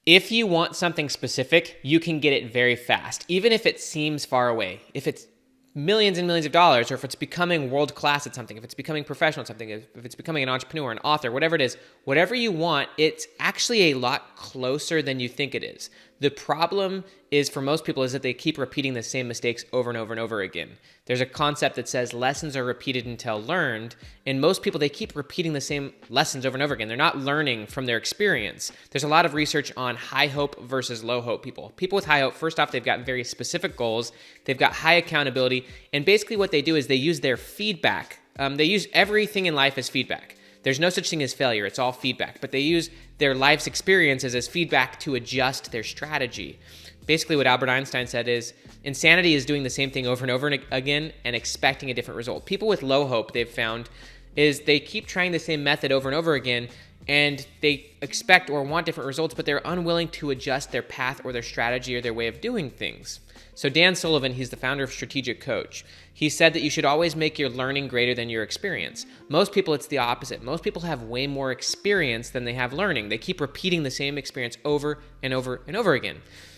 If you want something specific, you can get it very fast, even if it seems far away. If it's millions and millions of dollars, or if it's becoming world-class at something, if it's becoming professional at something, if it's becoming an entrepreneur, an author, whatever it is, whatever you want, it's actually a lot closer than you think it is. The problem is, for most people, is that they keep repeating the same mistakes over and over and over again. There's a concept that says lessons are repeated until learned, and most people, they keep repeating the same lessons over and over again. They're not learning from their experience. There's a lot of research on high hope versus low hope people. People with high hope, first off, they've got very specific goals, they've got high accountability, and basically what they do is they use their feedback. They use everything in life as feedback. There's no such thing as failure, it's all feedback, but they use their life's experiences as feedback to adjust their strategy. Basically what Albert Einstein said is, insanity is doing the same thing over and over again and expecting a different result. People with low hope, they've found, is they keep trying the same method over and over again, and they expect or want different results, but they're unwilling to adjust their path or their strategy or their way of doing things. So Dan Sullivan, he's the founder of Strategic Coach. He said that you should always make your learning greater than your experience. Most people, it's the opposite. Most people have way more experience than they have learning. They keep repeating the same experience over and over and over again.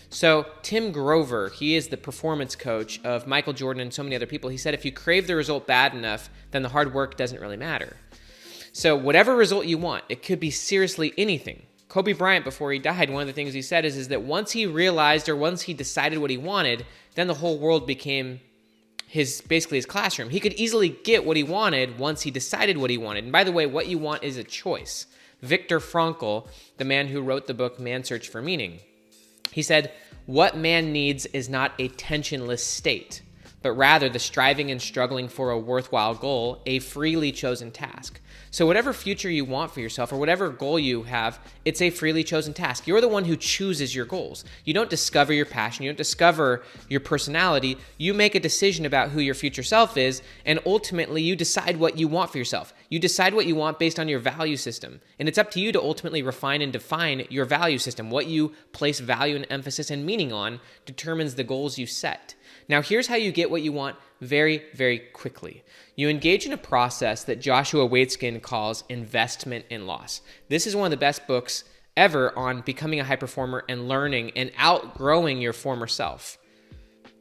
So Tim Grover, he is the performance coach of Michael Jordan and so many other people. He said if you crave the result bad enough, then the hard work doesn't really matter. So whatever result you want, it could be seriously anything. Kobe Bryant, before he died, one of the things he said is that once he realized, or once he decided what he wanted, then the whole world became basically his classroom. He could easily get what he wanted once he decided what he wanted. And by the way, what you want is a choice. Viktor Frankl, the man who wrote the book Man's Search for Meaning, he said, what man needs is not a tensionless state, but rather the striving and struggling for a worthwhile goal, a freely chosen task. So whatever future you want for yourself, or whatever goal you have, it's a freely chosen task. You're the one who chooses your goals. You don't discover your passion. You don't discover your personality. You make a decision about who your future self is, and ultimately you decide what you want for yourself. You decide what you want based on your value system, and it's up to you to ultimately refine and define your value system. What you place value and emphasis and meaning on determines the goals you set. Now, here's how you get what you want very, very quickly. You engage in a process that Joshua Waitzkin calls investment in loss. This is one of the best books ever on becoming a high performer and learning and outgrowing your former self.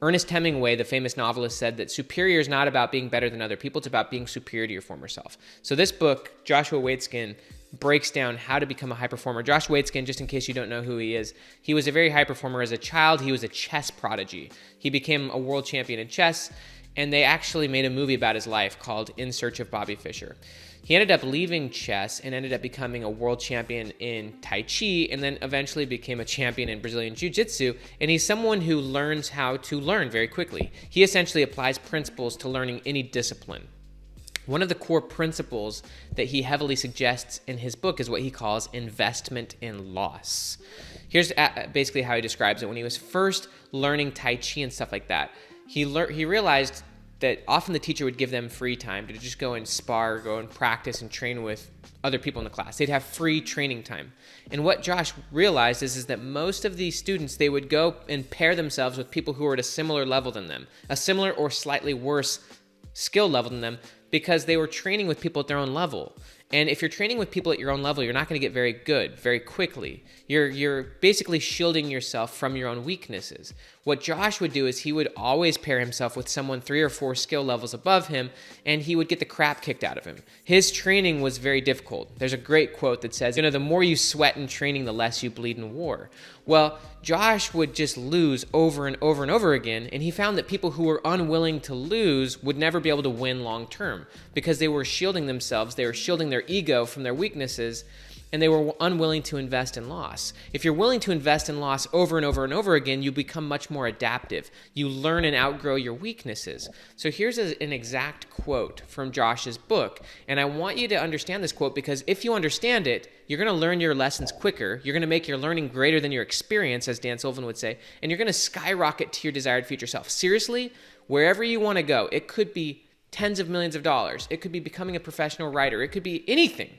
Ernest Hemingway, the famous novelist, said that superior is not about being better than other people, it's about being superior to your former self. So this book, Joshua Waitzkin, breaks down how to become a high performer. Josh Waitzkin, just in case you don't know who he is, he was a very high performer as a child. He was a chess prodigy. He became a world champion in chess, and they actually made a movie about his life called In Search of Bobby Fischer. He ended up leaving chess and ended up becoming a world champion in Tai Chi, and then eventually became a champion in Brazilian Jiu-Jitsu, and he's someone who learns how to learn very quickly. He essentially applies principles to learning any discipline. One of the core principles that he heavily suggests in his book is what he calls investment in loss. Here's basically how he describes it. When he was first learning Tai Chi and stuff like that, he realized that often the teacher would give them free time to just go and spar, go and practice and train with other people in the class. They'd have free training time. And what Josh realized is that most of these students, they would go and pair themselves with people who were at a similar level than them, a similar or slightly worse skill level than them, because they were training with people at their own level. And if you're training with people at your own level, you're not going to get very good very quickly. You're basically shielding yourself from your own weaknesses. What Josh would do is he would always pair himself with someone 3 or 4 skill levels above him, and he would get the crap kicked out of him. His training was very difficult. There's a great quote that says, the more you sweat in training, the less you bleed in war. Well, Josh would just lose over and over and over again, and he found that people who were unwilling to lose would never be able to win long term because they were shielding themselves, they were shielding their ego from their weaknesses, and they were unwilling to invest in loss. If you're willing to invest in loss over and over and over again, you become much more adaptive. You learn and outgrow your weaknesses. So here's an exact quote from Josh's book, and I want you to understand this quote because if you understand it, you're going to learn your lessons quicker, you're going to make your learning greater than your experience, as Dan Sullivan would say, and you're going to skyrocket to your desired future self. Seriously, wherever you want to go, it could be tens of millions of dollars, it could be becoming a professional writer, it could be anything.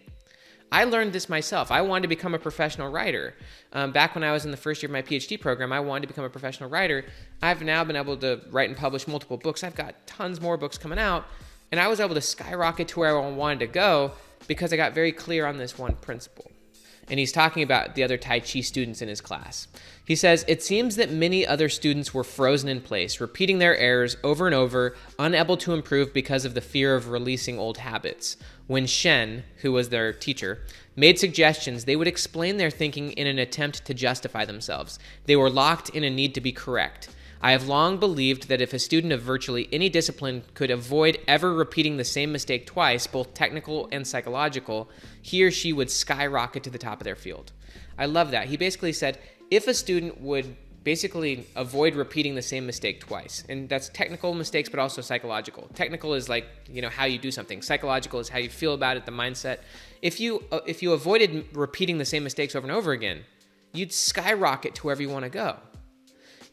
I learned this myself. I wanted to become a professional writer. Back when I was in the first year of my PhD program, I wanted to become a professional writer. I've now been able to write and publish multiple books. I've got tons more books coming out, and I was able to skyrocket to where I wanted to go because I got very clear on this one principle. And he's talking about the other Tai Chi students in his class. He says, "It seems that many other students were frozen in place, repeating their errors over and over, unable to improve because of the fear of releasing old habits. When Shen, who was their teacher, made suggestions, they would explain their thinking in an attempt to justify themselves. They were locked in a need to be correct. I have long believed that if a student of virtually any discipline could avoid ever repeating the same mistake twice, both technical and psychological, he or she would skyrocket to the top of their field." I love that. He basically said, if a student would basically avoid repeating the same mistake twice, and that's technical mistakes, but also psychological. Technical is like, how you do something. Psychological is how you feel about it, the mindset. If you avoided repeating the same mistakes over and over again, you'd skyrocket to wherever you want to go.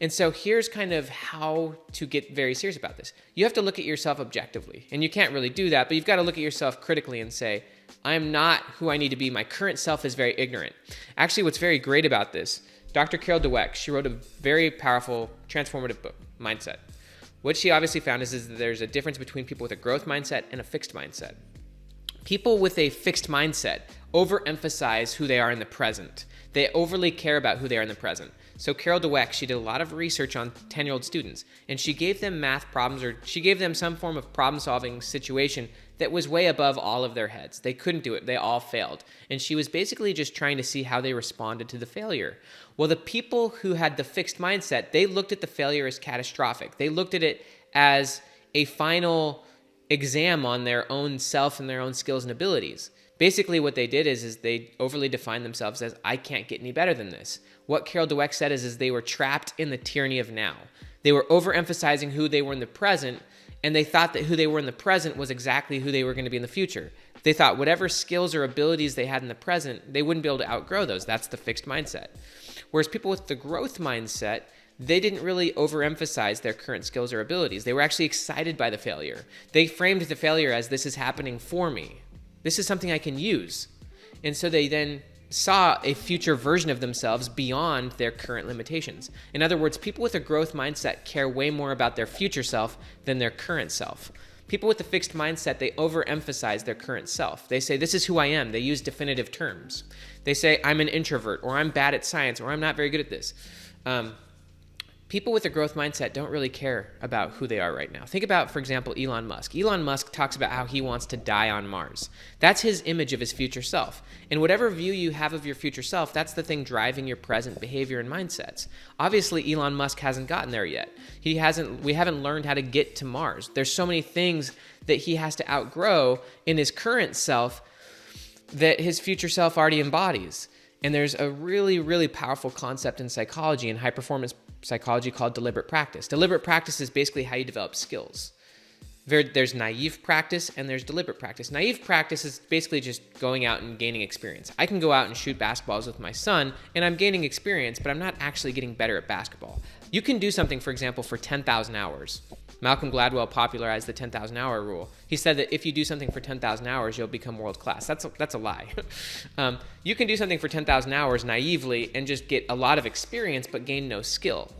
And so here's kind of how to get very serious about this. You have to look at yourself objectively, and you can't really do that, but you've got to look at yourself critically and say, I am not who I need to be. My current self is very ignorant. Actually, what's very great about this, Dr. Carol Dweck, she wrote a very powerful, transformative book, Mindset. What she obviously found is that there's a difference between people with a growth mindset and a fixed mindset. People with a fixed mindset overemphasize who they are in the present. They overly care about who they are in the present. So Carol Dweck, she did a lot of research on 10-year-old students, and she gave them math problems, or she gave them some form of problem-solving situation that was way above all of their heads. They couldn't do it. They all failed. And she was basically just trying to see how they responded to the failure. Well, the people who had the fixed mindset, they looked at the failure as catastrophic. They looked at it as a final exam on their own self and their own skills and abilities. Basically, what they did is they overly defined themselves as, I can't get any better than this. What Carol Dweck said is they were trapped in the tyranny of now. They were overemphasizing who they were in the present, and they thought that who they were in the present was exactly who they were going to be in the future. They thought whatever skills or abilities they had in the present, they wouldn't be able to outgrow those. That's the fixed mindset. Whereas people with the growth mindset, they didn't really overemphasize their current skills or abilities. They were actually excited by the failure. They framed the failure as, this is happening for me. This is something I can use. And so they then saw a future version of themselves beyond their current limitations. In other words, people with a growth mindset care way more about their future self than their current self. People with a fixed mindset, they overemphasize their current self. They say, this is who I am. They use definitive terms. They say, I'm an introvert, or I'm bad at science, or I'm not very good at this. People with a growth mindset don't really care about who they are right now. Think about, for example, Elon Musk. Elon Musk talks about how he wants to die on Mars. That's his image of his future self. And whatever view you have of your future self, that's the thing driving your present behavior and mindsets. Obviously, Elon Musk hasn't gotten there yet. We haven't learned how to get to Mars. There's so many things that he has to outgrow in his current self that his future self already embodies. And there's a really, really powerful concept in psychology and high-performance psychology called deliberate practice. Deliberate practice is basically how you develop skills. There's naive practice and there's deliberate practice. Naive practice is basically just going out and gaining experience. I can go out and shoot basketballs with my son and I'm gaining experience, but I'm not actually getting better at basketball. You can do something, for example, for 10,000 hours. Malcolm Gladwell popularized the 10,000 hour rule. He said that if you do something for 10,000 hours, you'll become world class. That's a lie. You can do something for 10,000 hours naively and just get a lot of experience, but gain no skill.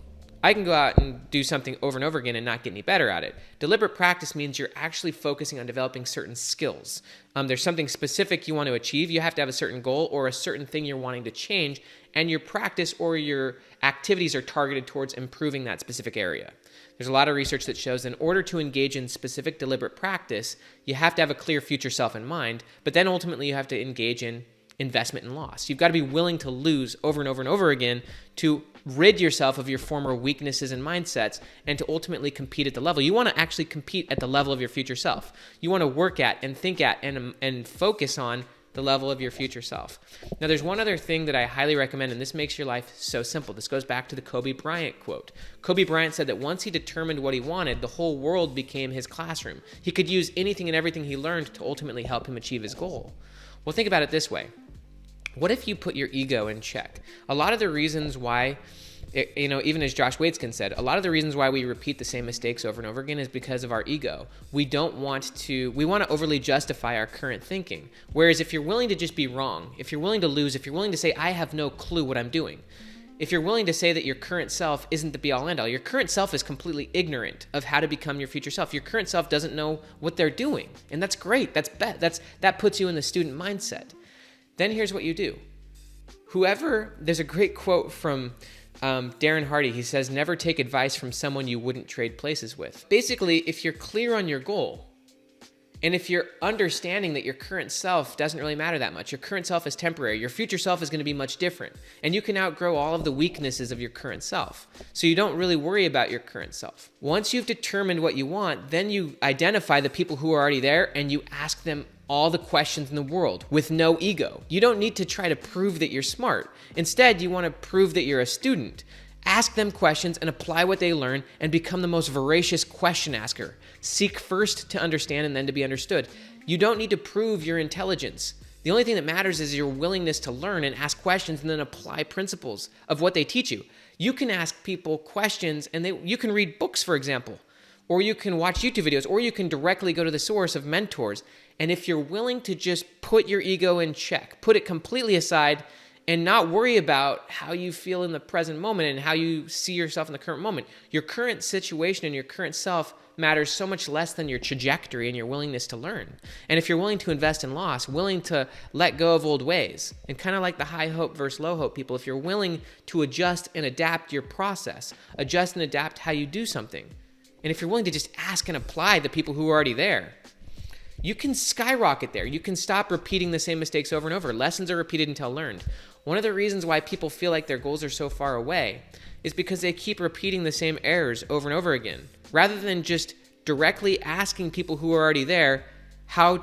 I can go out and do something over and over again and not get any better at it. Deliberate practice means you're actually focusing on developing certain skills. There's something specific you want to achieve. You have to have a certain goal or a certain thing you're wanting to change, and your practice or your activities are targeted towards improving that specific area. There's a lot of research that shows in order to engage in specific deliberate practice, you have to have a clear future self in mind, but then ultimately you have to engage in investment and loss. You've got to be willing to lose over and over and over again to rid yourself of your former weaknesses and mindsets and to ultimately compete at the level. You want to actually compete at the level of your future self. You want to work at and think at and focus on the level of your future self. Now, there's one other thing that I highly recommend, and this makes your life so simple. This goes back to the Kobe Bryant quote. Kobe Bryant said that once he determined what he wanted, the whole world became his classroom. He could use anything and everything he learned to ultimately help him achieve his goal. Well, think about it this way. What if you put your ego in check? A lot of the reasons why, even as Josh Waitzkin said, a lot of the reasons why we repeat the same mistakes over and over again is because of our ego. We want to overly justify our current thinking. Whereas if you're willing to just be wrong, if you're willing to lose, if you're willing to say, I have no clue what I'm doing, if you're willing to say that your current self isn't the be-all end-all, your current self is completely ignorant of how to become your future self. Your current self doesn't know what they're doing. And that's great. That puts you in the student mindset. Then here's what you do. There's a great quote from Darren Hardy. He says, never take advice from someone you wouldn't trade places with. Basically, if you're clear on your goal, and if you're understanding that your current self doesn't really matter that much, your current self is temporary, your future self is going to be much different, and you can outgrow all of the weaknesses of your current self. So you don't really worry about your current self. Once you've determined what you want, then you identify the people who are already there and you ask them all the questions in the world with no ego. You don't need to try to prove that you're smart. Instead, you want to prove that you're a student. Ask them questions and apply what they learn and become the most voracious question asker. Seek first to understand and then to be understood. You don't need to prove your intelligence. The only thing that matters is your willingness to learn and ask questions and then apply principles of what they teach you. You can ask people questions and you can read books, for example, or you can watch YouTube videos, or you can directly go to the source of mentors. And if you're willing to just put your ego in check, put it completely aside, and not worry about how you feel in the present moment and how you see yourself in the current moment. Your current situation and your current self matters so much less than your trajectory and your willingness to learn. And if you're willing to invest in loss, willing to let go of old ways, and kind of like the high hope versus low hope people, if you're willing to adjust and adapt your process, adjust and adapt how you do something, and if you're willing to just ask and apply the people who are already there, you can skyrocket there. You can stop repeating the same mistakes over and over. Lessons are repeated until learned. One of the reasons why people feel like their goals are so far away is because they keep repeating the same errors over and over again, rather than just directly asking people who are already there how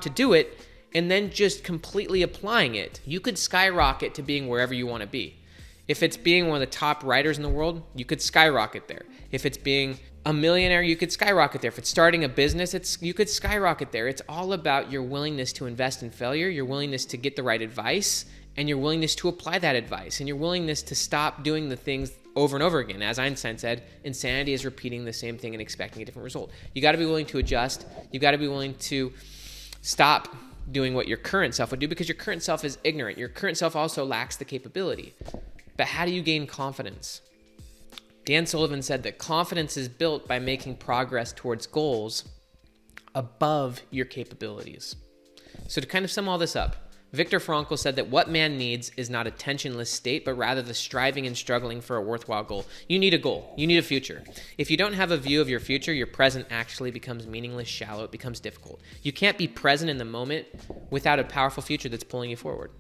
to do it and then just completely applying it. You could skyrocket to being wherever you want to be. If it's being one of the top writers in the world, you could skyrocket there. If it's being a millionaire, you could skyrocket there. If it's starting a business, you could skyrocket there. It's all about your willingness to invest in failure, your willingness to get the right advice, and your willingness to apply that advice, and your willingness to stop doing the things over and over again. As Einstein said, insanity is repeating the same thing and expecting a different result. You got to be willing to adjust. You got to be willing to stop doing what your current self would do, because your current self is ignorant. Your current self also lacks the capability. But how do you gain confidence? Dan Sullivan said that confidence is built by making progress towards goals above your capabilities. So to kind of sum all this up, Viktor Frankl said that what man needs is not a tensionless state, but rather the striving and struggling for a worthwhile goal. You need a goal. You need a future. If you don't have a view of your future, your present actually becomes meaningless, shallow. It becomes difficult. You can't be present in the moment without a powerful future that's pulling you forward.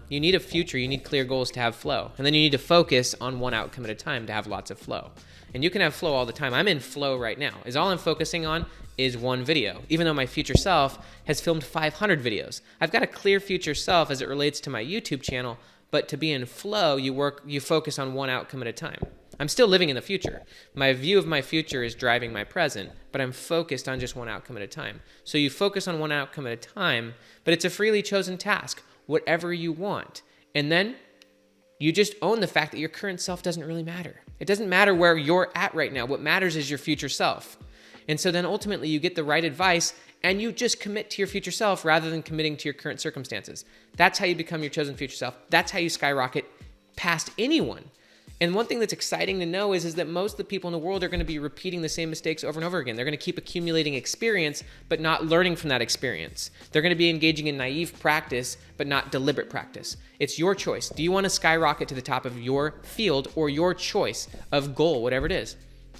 You need a future. You need clear goals to have flow. And then you need to focus on one outcome at a time to have lots of flow. And you can have flow all the time. I'm in flow right now. All I'm focusing on is one video, even though my future self has filmed 500 videos. I've got a clear future self as it relates to my YouTube channel, but to be in flow, you focus on one outcome at a time. I'm still living in the future. My view of my future is driving my present, but I'm focused on just one outcome at a time. So you focus on one outcome at a time, but it's a freely chosen task, whatever you want. And then you just own the fact that your current self doesn't really matter. It doesn't matter where you're at right now. What matters is your future self. And so then ultimately you get the right advice and you just commit to your future self rather than committing to your current circumstances. That's how you become your chosen future self. That's how you skyrocket past anyone. And one thing that's exciting to know is that most of the people in the world are going to be repeating the same mistakes over and over again. They're going to keep accumulating experience, but not learning from that experience. They're going to be engaging in naive practice, but not deliberate practice. It's your choice. Do you want to skyrocket to the top of your field or your choice of goal, whatever it is?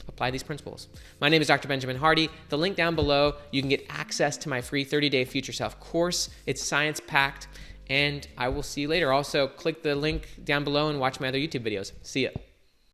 Apply these principles. My name is Dr. Benjamin Hardy. The link down below, you can get access to my free 30-day Future Self course. It's science-packed, and I will see you later. Also, click the link down below and watch my other YouTube videos. See ya.